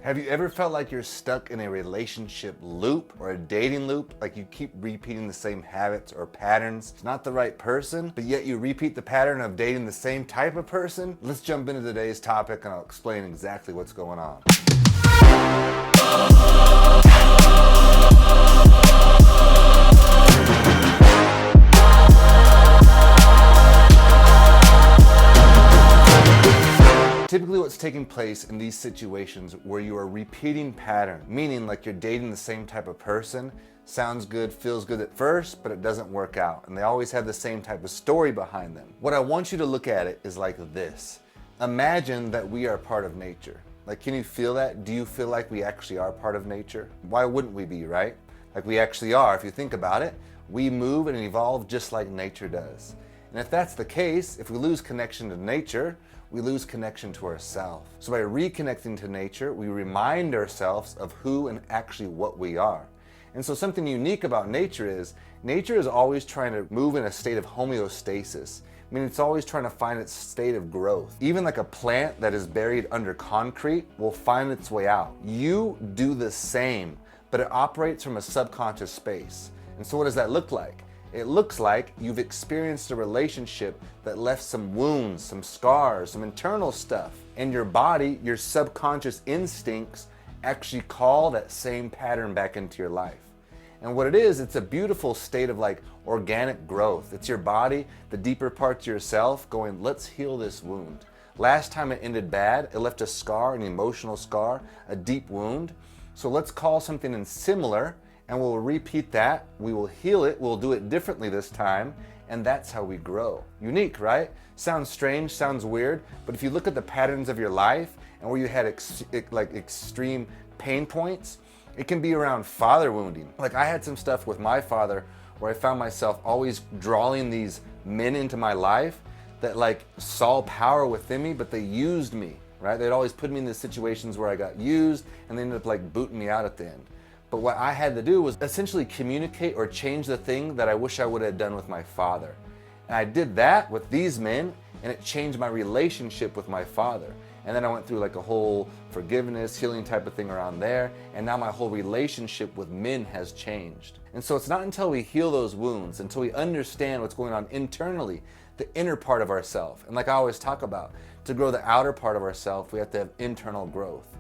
Have you ever felt like you're stuck in a relationship loop or a dating loop? Like you keep repeating the same habits or patterns. It's not the right person, but yet you repeat the pattern of dating the same type of person? Let's jump into today's topic and I'll explain exactly what's going on. Typically what's taking place in these situations where you are repeating pattern, meaning like you're dating the same type of person, sounds good, feels good at first, but it doesn't work out. And they always have the same type of story behind them. What I want you to look at it is like this. Imagine that we are part of nature. Like, can you feel that? Do you feel like we actually are part of nature? Why wouldn't we be, right? Like we actually are. If you think about it, we move and evolve just like nature does. And if that's the case, if we lose connection to nature, we lose connection to ourselves. So by reconnecting to nature, we remind ourselves of who and actually what we are. And so something unique about nature is always trying to move in a state of homeostasis. I mean, it's always trying to find its state of growth. Even like a plant that is buried under concrete will find its way out. You do the same, but it operates from a subconscious space. And so what does that look like? It looks like you've experienced a relationship that left some wounds, some scars, some internal stuff. And your body, your subconscious instincts actually call that same pattern back into your life. And what it is, it's a beautiful state of like organic growth. It's your body, the deeper parts of yourself going, let's heal this wound. Last time it ended bad, it left a scar, an emotional scar, a deep wound. So let's call something in similar and we'll repeat that, we will heal it, we'll do it differently this time, and that's how we grow. Unique, right? Sounds strange, sounds weird, but if you look at the patterns of your life and where you had extreme pain points, it can be around father wounding. Like I had some stuff with my father where I found myself always drawing these men into my life that like saw power within me, but they used me, right? They'd always put me in these situations where I got used and they ended up like booting me out at the end. But what I had to do was essentially communicate or change the thing that I wish I would have done with my father. And I did that with these men and it changed my relationship with my father. And then I went through like a whole forgiveness, healing type of thing around there. And now my whole relationship with men has changed. And so it's not until we heal those wounds, until we understand what's going on internally, the inner part of ourselves. And like I always talk about, to grow the outer part of ourselves, we have to have internal growth.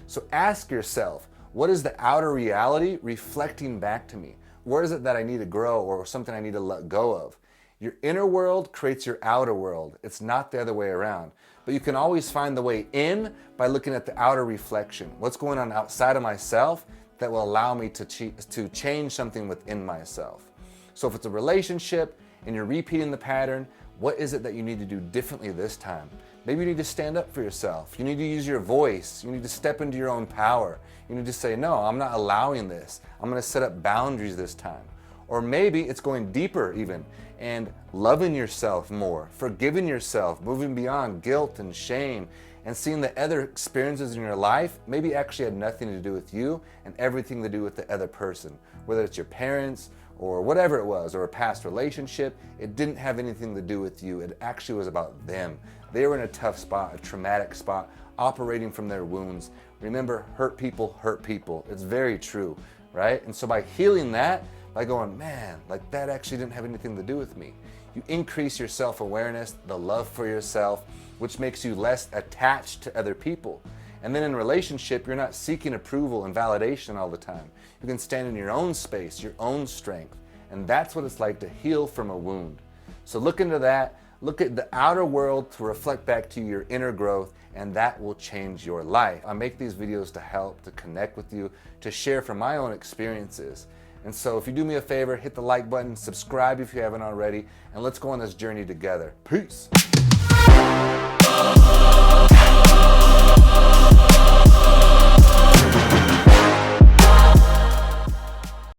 So ask yourself, what is the outer reality reflecting back to me? Where is it that I need to grow or something I need to let go of? Your inner world creates your outer world. It's not the other way around. But you can always find the way in by looking at the outer reflection. What's going on outside of myself that will allow me to change something within myself. So if it's a relationship and you're repeating the pattern, what is it that you need to do differently this time? Maybe you need to stand up for yourself. You need to use your voice. You need to step into your own power. You need to say, no, I'm not allowing this. I'm going to set up boundaries this time. Or maybe it's going deeper even and loving yourself more, forgiving yourself, moving beyond guilt and shame, and seeing that other experiences in your life maybe actually had nothing to do with you and everything to do with the other person. Whether it's your parents or whatever it was, or a past relationship, it didn't have anything to do with you. It actually was about them. They were in a tough spot, a traumatic spot, operating from their wounds. Remember, hurt people hurt people. It's very true, right? And so by healing that, by going, man, like that actually didn't have anything to do with me. You increase your self-awareness, the love for yourself, which makes you less attached to other people. And then in relationship, you're not seeking approval and validation all the time. You can stand in your own space, your own strength. And that's what it's like to heal from a wound. So look into that. Look at the outer world to reflect back to your inner growth, and that will change your life. I make these videos to help, to connect with you, to share from my own experiences. And so if you do me a favor, hit the like button, subscribe if you haven't already, and let's go on this journey together. Peace.